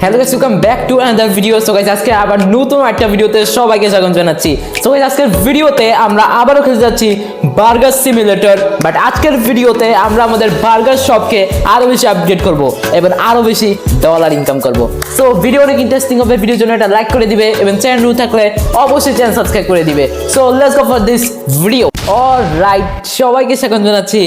Hello guys, welcome back to another video. So guys, আজকে আবার নতুন একটা ভিডিওতে সবাইকে স্বাগত জানাচ্ছি। সো গাইস, আজকের ভিডিওতে আমরা আবারও খেলতে যাচ্ছি বার্গার সিমুলেটর। বাট আজকের ভিডিওতে আমরা আমাদের বার্গার শপকে আরো বেশি আপডেট করব এবং আরো বেশি ডলার ইনকাম করব। সো ভিডিওটা ইন্টারেস্টিং হবে, ভিডিওর জন্য একটা লাইক করে দিবে এবং চ্যানেল নিউ থাকলে অবশ্যই চ্যানেল সাবস্ক্রাইব করে দিবে। So let's go for this video. Alright, সবাইকে স্বাগত জানাচ্ছি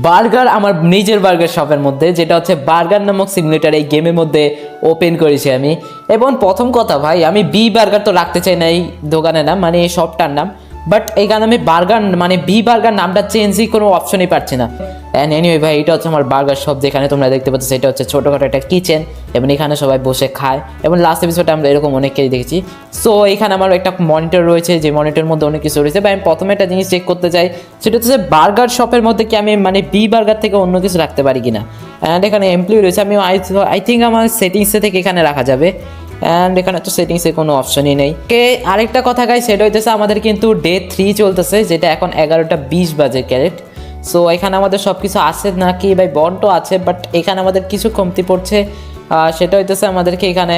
বার্গার, আমার নিজের বার্গার শপের মধ্যে, যেটা হচ্ছে বার্গার নামক সিমুলেটর এই গেমের মধ্যে ওপেন করেছি আমি। এবং প্রথম কথা ভাই, আমি বি বার্গার তো রাখতে চাই না এই দোকানের নাম, মানে এই শপটার নাম। বাট এইখানে আমি বার্গার মানে বি বার্গার নামটা চেঞ্জই কোনো অপশনই পাচ্ছি না। অ্যান্ড এনিওয়ে ভাই, এটা হচ্ছে আমার বার্গার শপ, যেখানে তোমরা দেখতে পাচ্ছ সেটা হচ্ছে ছোটোখাটো একটা কিচেন এবং এখানে সবাই বসে খায়। এবং লাস্ট এপিসোডে আমরা এরকম অনেককেই দেখেছি। সো এখানে আমার একটা মনিটর রয়েছে, যে মনিটরের মধ্যে অনেক কিছু রয়েছে। বা আমি প্রথমে একটা জিনিস চেক করতে চাই, সেটা হচ্ছে বার্গার শপের মধ্যে কি আমি মানে বি বার্গার থেকে অন্য কিছু রাখতে পারি কিনা। অ্যান্ড এখানে এমপ্লয়ি রয়েছে, আমি আই থিঙ্ক আমার সেটিংসে থেকে এখানে রাখা যাবে। অ্যান্ড এখানে তো সেটিংসে কোনো অপশনই নেই। আরেকটা কথা গাই, সেটা হইতেছে আমাদের কিন্তু ডে 3 চলতেছে, যেটা এখন 11:20 বাজে ক্যারেট। সো এখানে আমাদের সব কিছু আছে নাকি ভাই, বন্টও আছে, বাট এখানে আমাদের কিছু কমতি পড়ছে। সেটা হইতেছে আমাদেরকে এখানে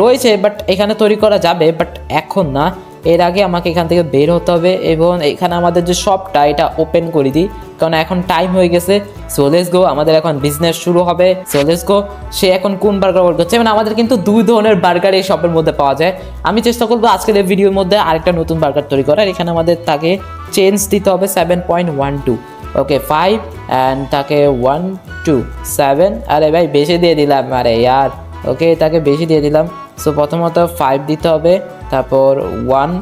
রয়েছে, বাট এখানে তৈরি করা যাবে, বাট এখন না, এর আগে আমাকে এখান থেকে বের হতে হবে এবং এখানে আমাদের যে শপটা এটা ওপেন করে দিই, কারণ এখন টাইম হয়ে গেছে। সো লেটস গো, আমাদের এখন বিজনেস শুরু হবে। সো লেটস গো, সে এখন কোন বার্গার অর্ডার করছে। মানে আমাদের কিন্তু দুই ধরনের বার্গার এই শপের মধ্যে পাওয়া যায়। আমি চেষ্টা করবো আজকের এই ভিডিওর মধ্যে আরেকটা নতুন বার্গার তৈরি করার। এখানে আমাদের তাকে চেঞ্জ দিতে হবে 7.12, ওকে 5 অ্যান্ড তাকে 1 2 7। আরে ভাই বেশি দিয়ে দিলাম, আরে ইয়ার। ওকে, তাকে বেশি দিয়ে দিলাম। সো প্রথমত 5 দিতে হবে, তারপর 1,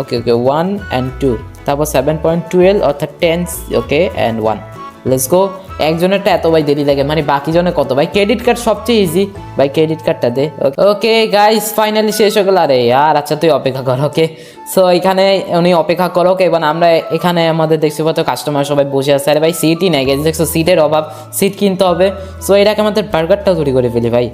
ওকে 1 অ্যান্ড 2, তারপর 7.12 অর্থাৎ 10, ওকে অ্যান্ড 1। Let's go. একজনেরটা এত ভাই দেরি লাগে, মানে বাকি জনের কত ভাই? ক্রেডিট কার্ড সবচেয়ে ইজি ভাই, ক্রেডিট কার্ডটা দে। ওকে গাইস, ফাইনালি শেষ হয়ে গেল। আরে আর আচ্ছা, তুই অপেক্ষা কর। ওকে, সো এখানে উনি অপেক্ষা করো এবং আমরা এখানে আমাদের দেখছি কত কাস্টমার সবাই বসে আছে। আরে ভাই সিটই নাই গেছে, দেখছো সিটের অভাব, সিট কিনতে হবে। সো এটাকে আমাদের বার্গারটাও তৈরি করে ফেলি ভাই।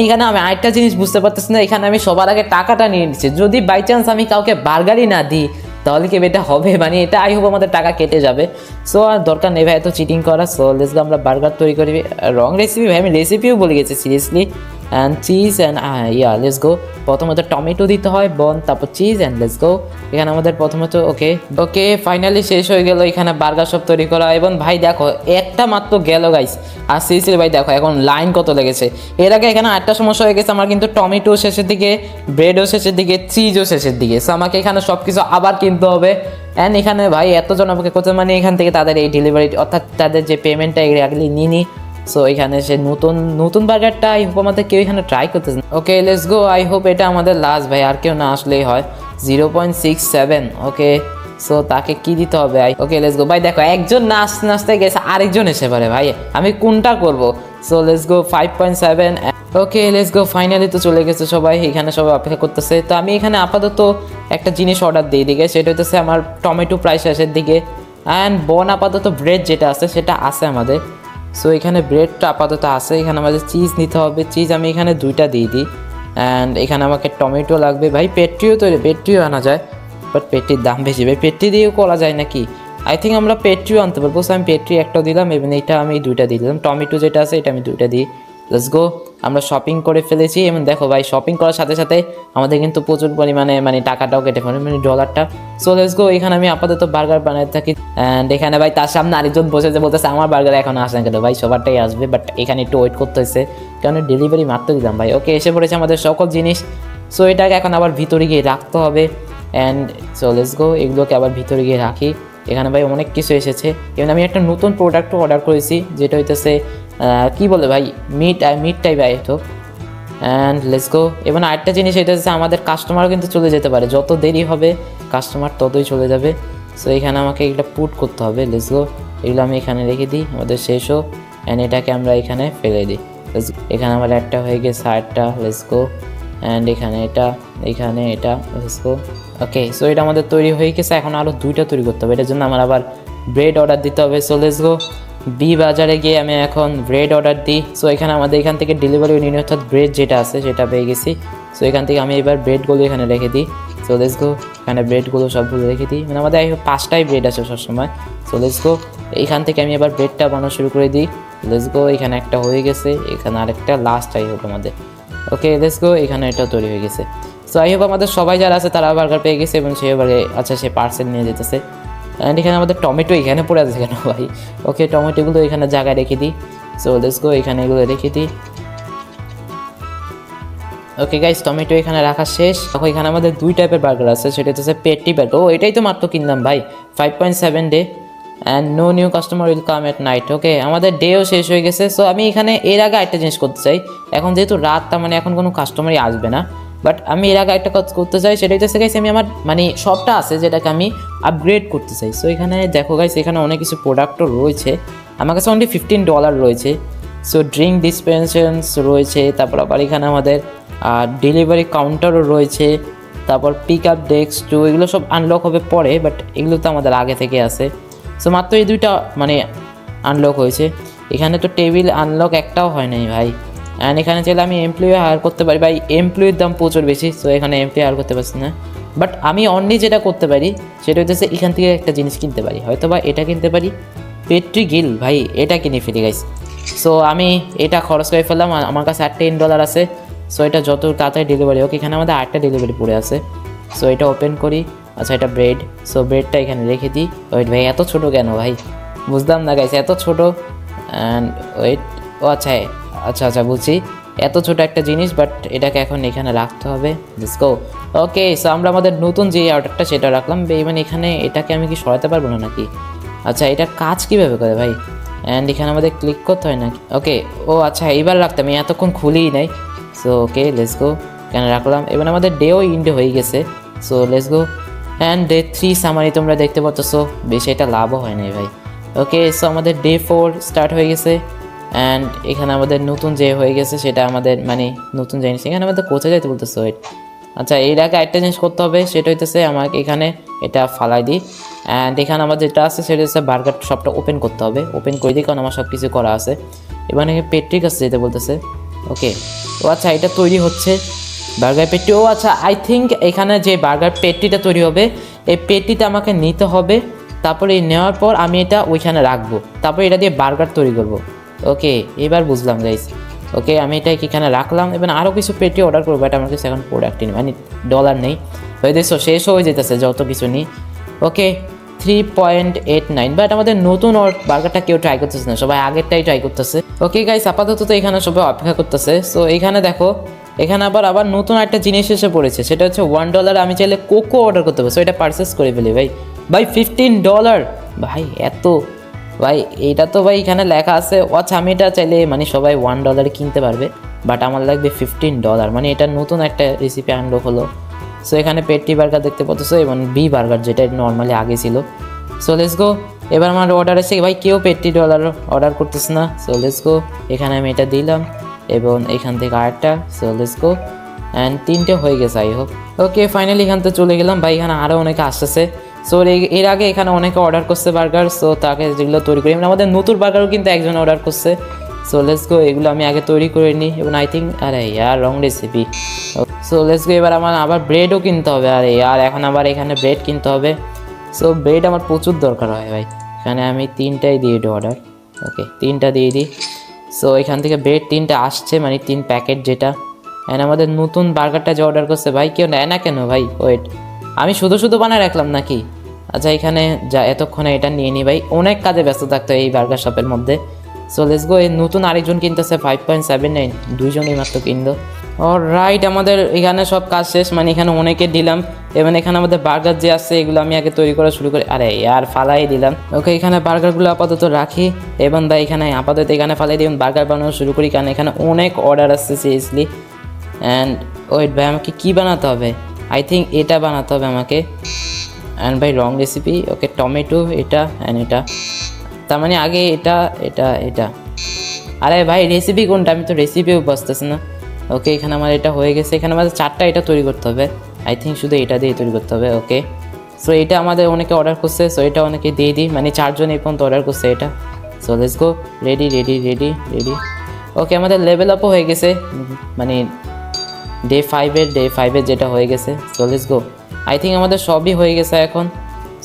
এখানে আমি আরেকটা জিনিস বুঝতে পারতেছি না, এখানে আমি সবার আগে টাকাটা নিয়ে নিচ্ছি। যদি বাই চান্স আমি কাউকে বার্গারই না দিই, তাহলে কি এটা হবে? মানে এটা আই হোপ আমাদের টাকা কেটে যাবে। সো আর দরকার নেই ভাই এত চিটিং করা। সো লেটস গো, আমরা বার্গার তৈরি করি। রং রেসিপি ভাই, আমি রেসিপিও বলে গেছি seriously. And cheese and let's গো। প্রথমত টমেটো দিতে হয় বন, তারপর চিজ অ্যান্ড লেটস গো। এখানে আমাদের প্রথমত ওকে ফাইনালি শেষ হয়ে গেল এখানে বার্গার সব তৈরি করা। এবং ভাই দেখো, একটা মাত্র গেল গাইস, আর সিরিয়াসলি ভাই দেখো এখন লাইন কত লেগেছে। এর আগে এখানে আরেকটা সমস্যা হয়ে গেছে, আমার কিন্তু টমেটো শেষের দিকে, ব্রেডও শেষের দিকে, চিজও শেষের দিকে। সো আমাকে এখানে সব কিছু আবার কিনতে হবে। অ্যান্ড এখানে ভাই এতজন আমাকে করতে, মানে এখান থেকে তাদের এই ডেলিভারি অর্থাৎ তাদের যে পেমেন্টটা এগুলি নিয়ে নিই। সো এখানে সে নতুন বার্গারটা আই হোপ আমাদের কেউ এখানে ট্রাই করতেছে। Okay let's go, I hope এটা আমাদের লাস্ট ভাই, আর কেউ না আসলেই হয়। 0.67, ওকে। সো তাকে কি দিতে হবে? Okay let's go. ভাই দেখো, একজন নাচতে গেছে, আরেকজন এসে পারে ভাই, আমি কোনটা করব? So let's go 5.7। Okay let's go, finally তো চলে গেছে সবাই, এখানে সবাই অপেক্ষা করতেছে। তো আমি এখানে আপাতত একটা জিনিস অর্ডার দিয়ে দিকে, সেটা হচ্ছে আমার টমেটো প্রায় শেষের দিকে। অ্যান্ড বন আপাতত ব্রেড যেটা আছে সেটা আছে আমাদের। সো এখানে ব্রেডটা আপাতত আছে। এখানে আমাদের চিজ নিতে হবে, চিজ আমি এখানে 2টা দিয়ে দিই। অ্যান্ড এখানে আমাকে টমেটো লাগবে ভাই, পেট্রিও আনা যায়, বাট পেট্রির দাম বেশি ভাই, পেট্রি দিয়েও করা যায় নাকি? আই থিঙ্ক আমরা পেট্রিও আনতে পারবো। সো আমি পেট্রি একটা দিলাম এবং এটা আমি 2টা দিয়ে দিলাম। টমেটো যেটা আছে এটা আমি 2টা দিই। লেটস গো, আমরা শপিং করে ফেলেছি। এবং দেখো ভাই, শপিং করার সাথে সাথে আমাদের কিন্তু প্রচুর পরিমাণে মানে টাকাটাও কেটে ফেলে, মানে ডলারটা। সো লেটস গো, এখানে আমি আপাতত বার্গার বানাতে থাকি। অ্যান্ড এখানে ভাই তার সামনে আরেকজন বসেছে, বলতেছে আমার বার্গার এখন আসে না কেন ভাই? সবারটাই আসবে, বাট এখানে একটু ওয়েট করতে হয়েছে, কারণ ডেলিভারি মাত্র দিলাম ভাই। ওকে, এসে পড়েছে আমাদের সকল জিনিস। সো এটাকে এখন আবার ভিতরে গিয়ে রাখতে হবে। অ্যান্ড সো লেটস গো, এগুলোকে আবার ভিতরে গিয়ে রাখি। এখানে ভাই অনেক কিছু এসেছে। এবং আমি একটা নতুন প্রোডাক্টও অর্ডার করেছি, যেটা হইতেছে কি বলে ভাই, মিট টাইপ আইটো। And let's go. এবং আরেকটা জিনিস এটা হচ্ছে, আমাদের কাস্টমারও কিন্তু চলে যেতে পারে, যত দেরি হবে কাস্টমার ততই চলে যাবে। সো এখানে আমাকে এটা পুট করতে হবে। লেটস গো, এগুলো আমি এখানে রেখে দিই, আমাদের শেষও। অ্যান্ড এটাকে আমরা এখানে ফেলে দিই। এখানে আমার একটা হয়ে গেছে, আরেকটা। Let's go. অ্যান্ড এখানে এটা লেটস গো। ওকে, সো এটা আমাদের তৈরি হয়ে গেছে। এখন আরও 2টা তৈরি করতে হবে, এটার জন্য আমার আবার ব্রেড অর্ডার দিতে হবে। সো লেটস গো, বি বাজারে গিয়ে আমি এখন ব্রেড অর্ডার দিই। সো এখানে আমাদের এখান থেকে ডেলিভারি নিয়ে, অর্থাৎ ব্রেড যেটা আছে সেটা পেয়ে গেছি। সো এখান থেকে আমি এবার ব্রেডগুলো এখানে রেখে দিই। সো লেটস গো, এখানে ব্রেডগুলো সবগুলো রেখে দিই, মানে আমাদের 5টাই ব্রেড আছে সবসময়। সো লেটস গো, এইখান থেকে আমি এবার ব্রেডটা বানানো শুরু করে দিই। লেটস গো, এখানে একটা হয়ে গেছে, এখানে আরেকটা লাস্ট আই হোপ আমাদের। ওকে লেটস গো, এখানে এটা তৈরি হয়ে গেছে। সো আই হোপ আমাদের সবাই যারা আছে তারা বার্গার পেয়ে গেছে এবং সে এবারে আচ্ছা সে পার্সেল নিয়ে যেতেছে। অ্যান্ড এখানে আমাদের টমেটো এখানে পড়ে আছে কেন ভাই? ওকে টমেটোগুলো এখানে জায়গায় রেখে দিই। সো লেটস গো, এখানে এগুলো রেখে দিই। ওকে গাইস, টমেটো এখানে রাখা শেষ। দেখো এখানে আমাদের 2 টাইপের বার্গার আছে, সেটা হচ্ছে পেটি বার্গার। ও এটাই তো মাত্র কিনলাম ভাই, 5.7 day and no new customer will come at night. Okay আমাদের ডেও শেষ হয়ে গেছে। সো আমি এখানে এর আগে একটা জিনিস করতে চাই। এখন যেহেতু রাত, তার মানে এখন কোনো কাস্টমারই আসবে না, বাট আমি এর আগে একটা কাজ করতে চাই, সেটাই হচ্ছে গাইস আমি আমার মানে শপটা আছে যেটাকে আমি আপগ্রেড করতে চাই। সো এখানে দেখো গাইস, এখানে অনেক কিছু প্রোডাক্টও রয়েছে। আমার কাছে অনলি $15 রয়েছে। সো ড্রিঙ্ক ডিসপেনশনস রয়েছে, তারপর আবার এখানে আমাদের ডেলিভারি কাউন্টারও রয়েছে, তারপর পিক আপ ডেস্ক টু, এগুলো সব আনলক হবে পরে, বাট এগুলো তো আমাদের আগে থেকে আছে। সো মাত্র এই 2টা মানে আনলক হয়েছে। এখানে তো টেবিল আনলক একটাও হয় নাই ভাই। অ্যান্ড এখানে চাইলে আমি এমপ্লয়ি হায়ার করতে পারি ভাই, এমপ্লয়ির দাম প্রচুর বেশি। সো এখানে এমপ্লয়ি হায়ার করতে পারছি না, বাট আমি অনলি যেটা করতে পারি সেটা হচ্ছে এখান থেকে একটা জিনিস কিনতে পারি, হয়তো বা এটা কিনতে পারি, পেট্রি গিল ভাই, এটা কিনে ফেলি গাইস। সো আমি এটা খরচ করে ফেললাম, আমার কাছে আর $10 আছে। সো এটা যত তাড়াতাড়ি ডেলিভারি হোক, এখানে আমাদের 8টা ডেলিভারি পড়ে আছে। সো এটা ওপেন করি। আচ্ছা এটা ব্রেড, সো ব্রেডটা এখানে রেখে দিই। ওয়েট ভাই এত ছোটো কেন ভাই, বুঝলাম না গাইস এত ছোটো। অ্যান্ড ওয়েট, ও আচ্ছা আচ্ছা আচ্ছা বুঝছি, এত ছোটো একটা জিনিস, বাট এটাকে এখন এখানে রাখতে হবে। Let's go. ওকে সো আমরা আমাদের নতুন যে অর্ডারটা সেটা রাখলাম, মানে এখানে এটাকে আমি কি সরাতে পারবো না নাকি? আচ্ছা এটা কাজ কীভাবে করে ভাই? অ্যান্ড এখানে আমাদের ক্লিক করতে হয় নাকি? ওকে ও আচ্ছা এইবার রাখতাম, আমি এতক্ষণ খুলেই নাই। সো ওকে লেটস গো, কেন রাখলাম। এবার আমাদের ডেও ইন্ড হয়ে গেছে। So let's go. And day 3 summary তোমরা দেখতে পাচ্ছ, বেশি এটা লাভও হয় নাই ভাই। ওকে সো আমাদের ডে 4 স্টার্ট হয়ে গেছে। অ্যান্ড এখানে আমাদের নতুন যে হয়ে গেছে সেটা আমাদের মানে নতুন জিনিস, এখানে আমাদের কোথায় যাইতে বলতেছে? ওয়েট আচ্ছা এর আগে একটা জিনিস করতে হবে, সেটা হইতেছে আমাকে এখানে এটা ফালাই দিই। অ্যান্ড এখানে আমার যেটা আছে সেটা হচ্ছে বার্গার শপটা ওপেন করতে হবে, ওপেন করে দিই কারণ আমার সব কিছু করা আছে। এবার নাকি পেট্রির কাছে যেতে বলতেছে। ওকে ও আচ্ছা এটা তৈরি হচ্ছে বার্গার পেট্টি। ও আচ্ছা আই থিঙ্ক এখানে যে বার্গার পেট্টিটা তৈরি হবে, এই পেট্টিটা আমাকে নিতে হবে, তারপরে এই নেওয়ার পর আমি এটা ওইখানে রাখবো, তারপরে এটা দিয়ে বার্গার তৈরি করবো। ওকে এবার বুঝলাম গাইস। ওকে আমি এটা এখানে রাখলাম, এবার আরও কিছু পেটি অর্ডার করবো, বাট আমার কাছে এখন প্রোডাক্টই নেই, মানে ডলার নেই, হয়ে দেখছো শেষ হয়ে যেতেছে যত কিছু নিই। ওকে 3.89, বাট আমাদের নতুন বার্গারটা কেউ ট্রাই করতেছে না, সবাই আগেরটাই ট্রাই করতেছে। ওকে গাইস আপাতত তো এখানে সবাই অপেক্ষা করতেছে। সো এখানে দেখো, এখানে আবার নতুন একটা জিনিস এসে পড়েছে, সেটা হচ্ছে $1 আমি চাইলে কোকো অর্ডার করতে পারবো। সো এটা পারচেস করে ফেলি ভাই। ভাই $15 ভাই, এত ভাই এইটা তো ভাই এখানে লেখা আছে। আচ্ছা আমি এটা চাইলে মানে সবাই $1 কিনতে পারবে, বাট আমার লাগবে $15, মানে এটা নতুন একটা রেসিপি আনলক হলো। সো এখানে পেট্রি বার্গার দেখতে পাচ্ছ এবং বি বার্গার যেটা নর্মালি আগে ছিল। সো লেটস গো। এবার আমার অর্ডার এসে ভাই কেউ $50 অর্ডার করতেছে না। সো লেটস গো, এখানে আমি এটা দিলাম এবং এখান থেকে আরেকটা। So let's go. অ্যান্ড 3টে হয়ে গেছে আই হোপ। ওকে ফাইনালি এখান থেকে চলে গেলাম ভাই, এখানে আরও অনেকে আসতেছে। সো এর আগে এখানে অনেকে অর্ডার করছে বার্গার, সো তাকে যেগুলো তৈরি করি, মানে আমাদের নতুন বার্গারও কিন্তু একজন অর্ডার করছে। সো লেটস গো, এগুলো আমি আগে তৈরি করে নিই এবং আই থিঙ্ক আরে ইয়ার রং রেসিপি। সো লেটস গো, এবার আমার আবার ব্রেডও কিনতে হবে, আরে ইয়ার এখন আবার এখানে ব্রেড কিনতে হবে। সো ব্রেড আমার প্রচুর দরকার হয় ভাই, এখানে আমি 3টাই দিয়ে দিই অর্ডার। ওকে 3টা দিয়ে দিই। সো এখান থেকে ব্রেড 3টা আসছে, মানে 3 প্যাকেট যেটা। অ্যান্ড আমাদের নতুন বার্গারটা যে অর্ডার করছে ভাই কেউ নেয় না কেন ভাই? ওয়েট আমি শুধু শুধু বানায় রাখলাম নাকি? আচ্ছা এখানে যা এতক্ষণে এটা নিয়ে নিই ভাই, অনেক কাজে ব্যস্ত থাকতো এই বার্গার শপের মধ্যে। সো লেটস গো, এই নতুন আরেকজন কিনতেছে 5.79, 2জনই মাত্র কিনলো। অলরাইট আমাদের এখানে সব কাজ শেষ, মানে এখানে অনেকে দিলাম এবং এখানে আমাদের বার্গার যে আছে এগুলো আমি আগে তৈরি করা শুরু করি। আরে আর ফালাই দিলাম। ওকে এখানে বার্গারগুলো আপাতত রাখি এবং ভাই এখানে আপাতত এখানে ফালাই দিয়ে বার্গার বানানো শুরু করি, কারণ এখানে অনেক অর্ডার আসছে সিরিয়াসলি। অ্যান্ড ওয়েট ভাই আমাকে কী বানাতে হবে? আই থিঙ্ক এটা বানাতে হবে আমাকে। অ্যান্ড ভাই রং রেসিপি। ওকে টমেটো এটা অ্যান্ড এটা, তার মানে আগে এটা এটা এটা। আরে ভাই রেসিপি কোনটা? আমি তো রেসিপিও বুঝতেছি না। ওকে এখানে আমার এটা হয়ে গেছে, এখানে আমাদের 4টা এটা তৈরি করতে হবে। আই থিঙ্ক শুধু এটা দিয়ে তৈরি করতে হবে। ওকে সো এটা আমাদের অনেকে অর্ডার করছে, সো এটা অনেকে দিয়ে দিই, মানে 4জন এই পর্যন্ত অর্ডার করছে এটা। So let's go, ready ready ready ready. Okay আমাদের লেভেল আপও হয়ে গেছে, মানে ডে 5-এর যেটা হয়ে গেছে। So let's go, I think আমাদের সবই হয়ে গেছে এখন।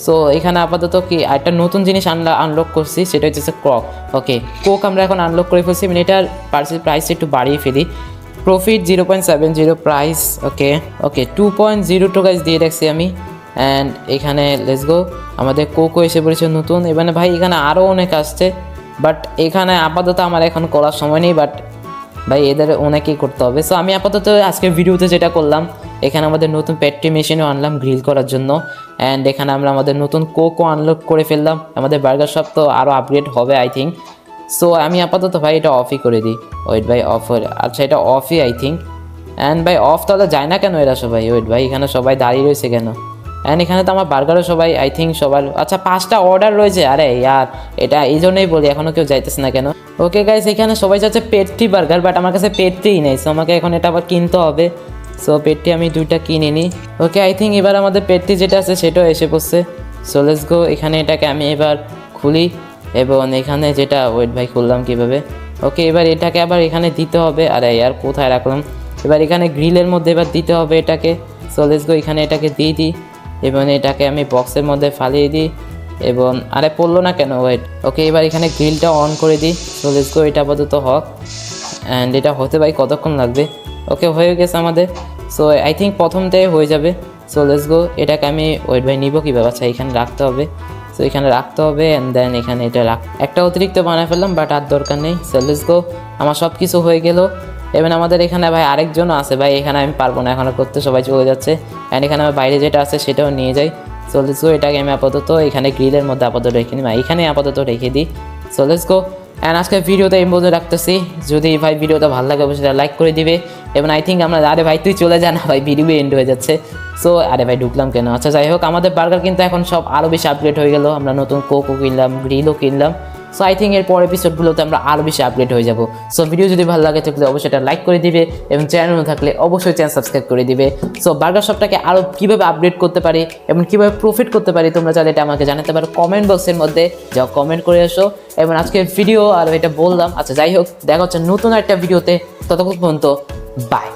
সো এখানে আপাতত কি একটা নতুন জিনিস আনলক করছি, সেটা হচ্ছে ক্রক। ওকে, কোক আমরা এখন আনলক করে ফেলছি, মানে এটার প্রাইস একটু বাড়িয়ে ফেলি। প্রফিট 0.70, প্রাইস ওকে ওকে 2.02 গাইজ দিয়ে রাখছি আমি। অ্যান্ড এখানে লেটস গো, আমাদের কোকও এসে পড়েছে নতুন। এখানে ভাই এখানে আরও অনেক আসছে, বাট এখানে আপাতত আমার এখন করার সময় নেই, বাট ভাই এদের অনেকেই করতে হবে। সো আমি আপাতত আজকের ভিডিওতে যেটা করলাম, এখানে আমাদের নতুন পেট্রি মেশিনও আনলাম গ্রিল করার জন্য। অ্যান্ড এখানে আমরা আমাদের নতুন কোকও আনলক করে ফেললাম। আমাদের বার্গার শপ তো আরও আপগ্রেড হবে আই থিঙ্ক। সো আমি আপাতত ভাই এটা অফই করে দিই। ওয়েট ভাই অফ হয়ে, আচ্ছা এটা অফই আই থিঙ্ক। অ্যান্ড ভাই অফ তাহলে যায় না কেন এরা সবাই? ওয়েট ভাই এখানে সবাই দাঁড়িয়ে রয়েছে কেন? অ্যান্ড এখানে তো আমার বার্গারও সবাই আই থিঙ্ক সবার, আচ্ছা 5টা অর্ডার রয়েছে। আরে ইয়ার, এটা এই জন্যই বলি এখনও কেউ যাইতেছে না কেন। ওকে গাইস, এখানে সবাই চাচ্ছে পেট্রি বার্গার, বাট আমার কাছে পেট্রিই নেই। সো আমাকে এখন এটা আবার কিনতে হবে। সো পেট্রি আমি 2টা কিনে নিই। ওকে, আই থিঙ্ক এবার আমাদের পেট্রি যেটা আছে সেটাও এসে পড়ছে। সো লেটস গো, এখানে এটাকে আমি এবার খুলি এবং এখানে যেটা, ওয়েট ভাই খুললাম কীভাবে? ওকে, এবার এটাকে আবার এখানে দিতে হবে। আরে ইয়ার কোথায় রাখলাম? এবার এখানে গ্রিলের মধ্যে এবার দিতে হবে এটাকে। সো লেটস গো, এখানে এটাকে দিয়ে দিই এবং এটাকে আমি বক্সের মধ্যে ফালিয়ে দিই এবং আরে পড়লো না কেন? ওয়েট, ওকে এবার এখানে গ্রিলটা অন করে দিই। সো লেটস গো, এটা আপাতত হোক। অ্যান্ড এটা হতে ভাই কতক্ষণ লাগবে? ওকে, হয়ে গেছে আমাদের। সো আই থিঙ্ক প্রথমটাই হয়ে যাবে। সো লেটস গো, এটাকে আমি ওয়েট ভাই নিব কীভাবে? আচ্ছা এখানে রাখতে হবে। সো এখানে রাখতে হবে অ্যান্ড দেন এখানে এটা একটা অতিরিক্ত বানায় ফেললাম, বাট আর দরকার নেই। সো লেটস গো, আমার সব কিছু হয়ে গেল। এবং আমাদের এখানে ভাই আরেকজনও আছে ভাই, এখানে আমি পারবো না এখন করতে, সবাই চলে যাচ্ছে। অ্যান্ড এখানে আমার বাইরে যেটা আছে সেটাও নিয়ে যাই। সো লেটস গো, এটাকে আমি আপাতত এখানে গ্রিলের মধ্যে আপাতত রেখে নিই, এখানে আপাতত রেখে দিই। সো লেটস গো, অ্যান্ড আজকের ভিডিওতে এই মধ্যে রাখতেছি। যদি ভাই ভিডিওটা ভালো লাগে অবশ্যই লাইক করে দিবে। এবং আই থিঙ্ক আমরা, আরে ভাই তুই চলে যা না ভাই, ভিডিও এন্ড হয়ে যাচ্ছে। সো আরে ভাই ঢুকলাম কেন? আচ্ছা যাই হোক, আমাদের বার্গার কিন্তু এখন সব আরও বেশি আপগ্রেড হয়ে গেল। আমরা নতুন কোকও কিনলাম, গ্রিলও কিনলাম। সো আই থিঙ্ক এর পর এপিসোডগুলোতে আমরা আরও বেশি আপগ্রেড হয়ে যাব। সো ভিডিও যদি ভালো লাগে থাকলে অবশ্যই এটা লাইক করে দিবে এবং চ্যানেল থাকলে অবশ্যই চ্যানেল সাবস্ক্রাইব করে দিবে। সো বার্গার শপটাকে আরও কীভাবে আপগ্রেড করতে পারি এবং কীভাবে প্রফিট করতে পারি তোমরা চাইলে এটা আমাকে জানাতে পারো কমেন্ট বক্সের মধ্যে, যাও কমেন্ট করে এসো। এবং আজকের ভিডিও আর এটা বললাম। আচ্ছা যাই হোক, দেখা হচ্ছে নতুন একটা ভিডিওতে, ততক্ষণ পর্যন্ত বাই।